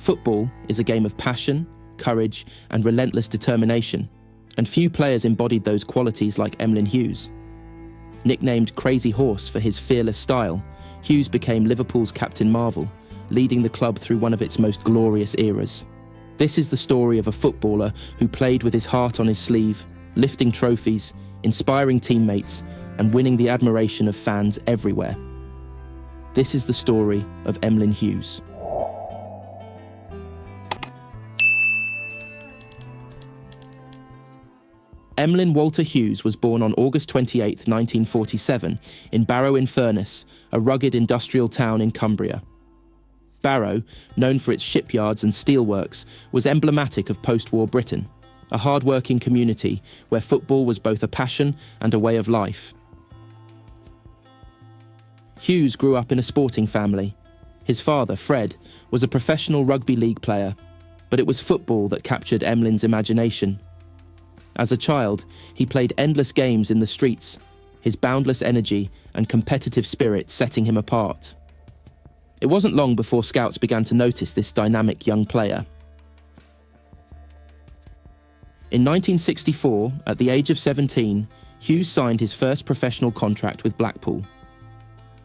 Football is a game of passion, courage, and relentless determination, and few players embodied those qualities like Emlyn Hughes. Nicknamed Crazy Horse for his fearless style, Hughes became Liverpool's Captain Marvel, leading the club through one of its most glorious eras. This is the story of a footballer who played with his heart on his sleeve, lifting trophies, inspiring teammates, and winning the admiration of fans everywhere. This is the story of Emlyn Hughes. Emlyn Walter Hughes was born on August 28, 1947, in Barrow-in-Furness, a rugged industrial town in Cumbria. Barrow, known for its shipyards and steelworks, was emblematic of post-war Britain, a hard-working community where football was both a passion and a way of life. Hughes grew up in a sporting family. His father, Fred, was a professional rugby league player, but it was football that captured Emlyn's imagination. As a child, he played endless games in the streets, his boundless energy and competitive spirit setting him apart. It wasn't long before scouts began to notice this dynamic young player. In 1964, at the age of 17, Hughes signed his first professional contract with Blackpool.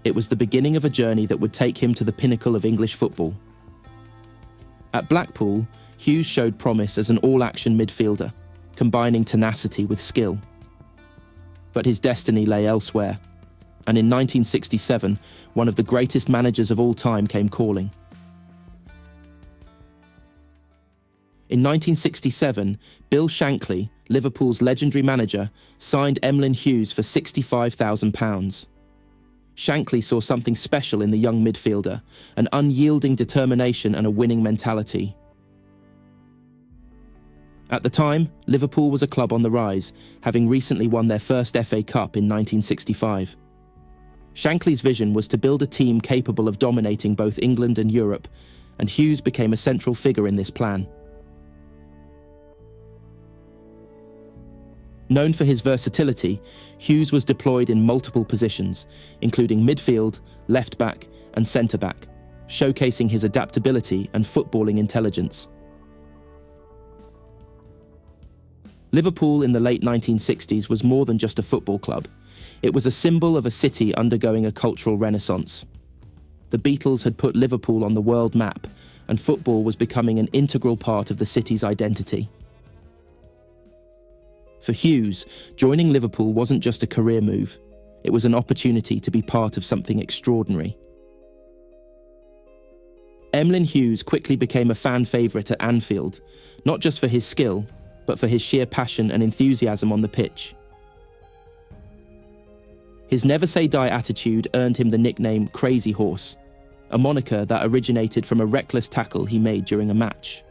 It was the beginning of a journey that would take him to the pinnacle of English football. At Blackpool, Hughes showed promise as an all-action midfielder, combining tenacity with skill. But his destiny lay elsewhere, and in 1967, one of the greatest managers of all time came calling. In 1967, Bill Shankly, Liverpool's legendary manager, signed Emlyn Hughes for £65,000. Shankly saw something special in the young midfielder, an unyielding determination and a winning mentality. At the time, Liverpool was a club on the rise, having recently won their first FA Cup in 1965. Shankly's vision was to build a team capable of dominating both England and Europe, and Hughes became a central figure in this plan. Known for his versatility, Hughes was deployed in multiple positions, including midfield, left-back, and centre-back, showcasing his adaptability and footballing intelligence. Liverpool in the late 1960s was more than just a football club. It was a symbol of a city undergoing a cultural renaissance. The Beatles had put Liverpool on the world map, and football was becoming an integral part of the city's identity. For Hughes, joining Liverpool wasn't just a career move. It was an opportunity to be part of something extraordinary. Emlyn Hughes quickly became a fan favourite at Anfield, not just for his skill, but for his sheer passion and enthusiasm on the pitch. His never-say-die attitude earned him the nickname Crazy Horse, a moniker that originated from a reckless tackle he made during a match.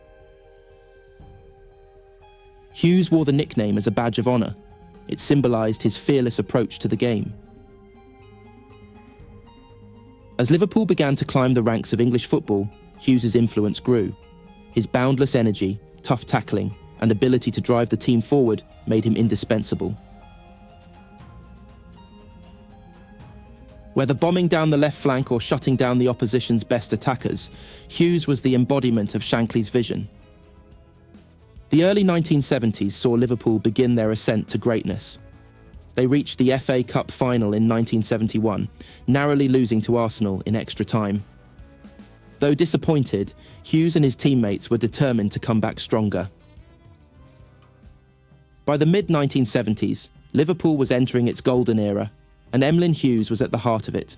Hughes wore the nickname as a badge of honour. It symbolised his fearless approach to the game. As Liverpool began to climb the ranks of English football, Hughes's influence grew. His boundless energy, tough tackling, and ability to drive the team forward made him indispensable. Whether bombing down the left flank or shutting down the opposition's best attackers, Hughes was the embodiment of Shankly's vision. The early 1970s saw Liverpool begin their ascent to greatness. They reached the FA Cup final in 1971, narrowly losing to Arsenal in extra time. Though disappointed, Hughes and his teammates were determined to come back stronger. By the mid-1970s, Liverpool was entering its golden era, and Emlyn Hughes was at the heart of it.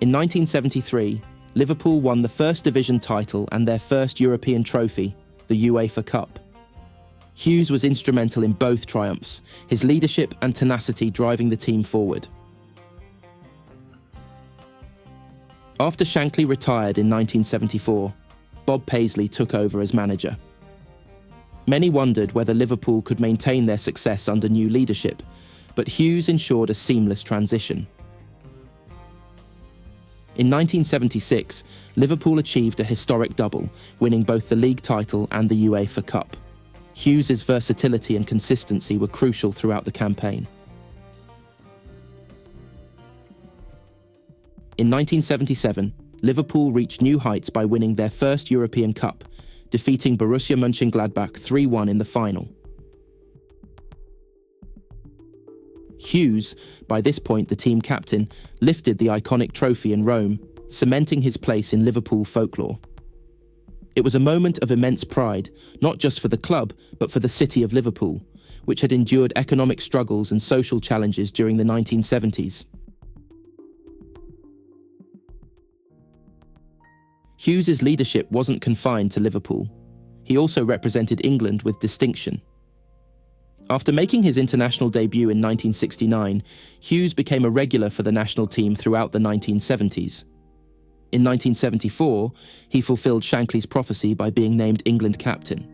In 1973, Liverpool won the First Division title and their first European trophy, the UEFA Cup. Hughes was instrumental in both triumphs, his leadership and tenacity driving the team forward. After Shankly retired in 1974, Bob Paisley took over as manager. Many wondered whether Liverpool could maintain their success under new leadership, but Hughes ensured a seamless transition. In 1976, Liverpool achieved a historic double, winning both the league title and the UEFA Cup. Hughes's versatility and consistency were crucial throughout the campaign. In 1977, Liverpool reached new heights by winning their first European Cup, defeating Borussia Mönchengladbach 3-1 in the final. Hughes, by this point the team captain, lifted the iconic trophy in Rome, cementing his place in Liverpool folklore. It was a moment of immense pride, not just for the club, but for the city of Liverpool, which had endured economic struggles and social challenges during the 1970s. Hughes's leadership wasn't confined to Liverpool. He also represented England with distinction. After making his international debut in 1969, Hughes became a regular for the national team throughout the 1970s. In 1974, he fulfilled Shankly's prophecy by being named England captain.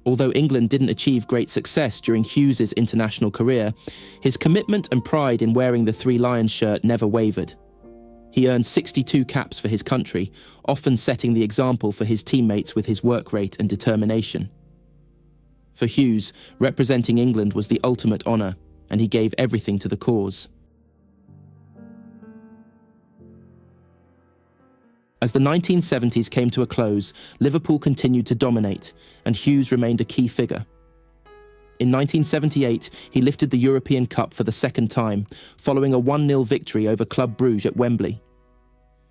Although England didn't achieve great success during Hughes's international career, his commitment and pride in wearing the Three Lions shirt never wavered. He earned 62 caps for his country, often setting the example for his teammates with his work rate and determination. For Hughes, representing England was the ultimate honour, and he gave everything to the cause. As the 1970s came to a close, Liverpool continued to dominate, and Hughes remained a key figure. In 1978, he lifted the European Cup for the second time, following a 1-0 victory over Club Brugge at Wembley.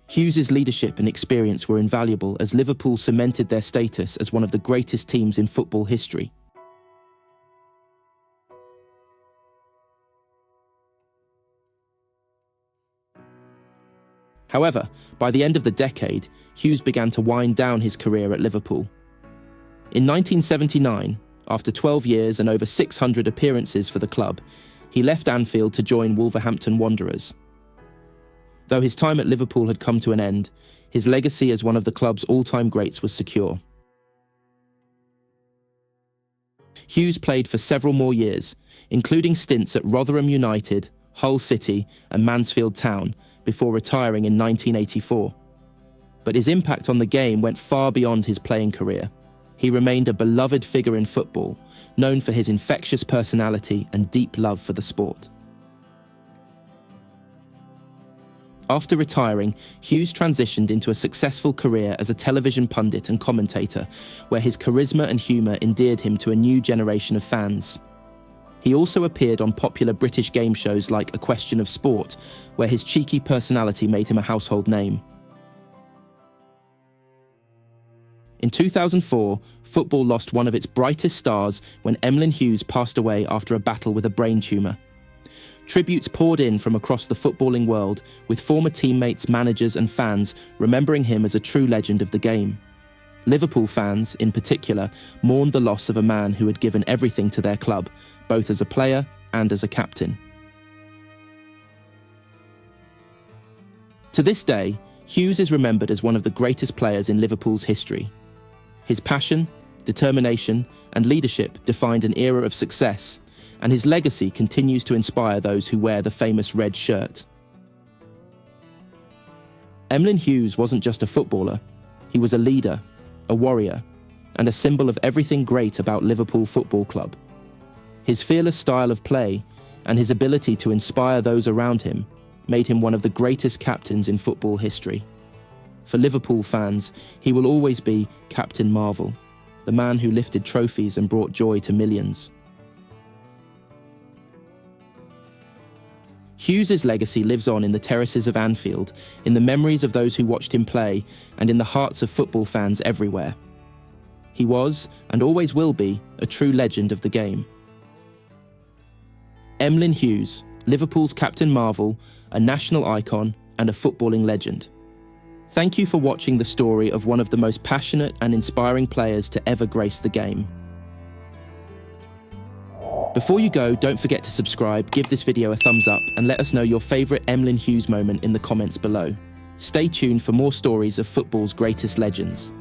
Hughes's leadership and experience were invaluable as Liverpool cemented their status as one of the greatest teams in football history. However, by the end of the decade, Hughes began to wind down his career at Liverpool. In 1979, after 12 years and over 600 appearances for the club, he left Anfield to join Wolverhampton Wanderers. Though his time at Liverpool had come to an end, his legacy as one of the club's all-time greats was secure. Hughes played for several more years, including stints at Rotherham United, Hull City and Mansfield Town, before retiring in 1984. But his impact on the game went far beyond his playing career. He remained a beloved figure in football, known for his infectious personality and deep love for the sport. After retiring, Hughes transitioned into a successful career as a television pundit and commentator, where his charisma and humour endeared him to a new generation of fans. He also appeared on popular British game shows like A Question of Sport, where his cheeky personality made him a household name. In 2004, football lost one of its brightest stars when Emlyn Hughes passed away after a battle with a brain tumour. Tributes poured in from across the footballing world, with former teammates, managers and fans remembering him as a true legend of the game. Liverpool fans, in particular, mourned the loss of a man who had given everything to their club, both as a player and as a captain. To this day, Hughes is remembered as one of the greatest players in Liverpool's history. His passion, determination, and leadership defined an era of success, and his legacy continues to inspire those who wear the famous red shirt. Emlyn Hughes wasn't just a footballer, he was a leader, a warrior, and a symbol of everything great about Liverpool Football Club. His fearless style of play and his ability to inspire those around him made him one of the greatest captains in football history. For Liverpool fans, he will always be Captain Marvel, the man who lifted trophies and brought joy to millions. Hughes's legacy lives on in the terraces of Anfield, in the memories of those who watched him play, and in the hearts of football fans everywhere. He was, and always will be, a true legend of the game. Emlyn Hughes, Liverpool's Captain Marvel, a national icon and a footballing legend. Thank you for watching the story of one of the most passionate and inspiring players to ever grace the game. Before you go, don't forget to subscribe, give this video a thumbs up, and let us know your favourite Emlyn Hughes moment in the comments below. Stay tuned for more stories of football's greatest legends.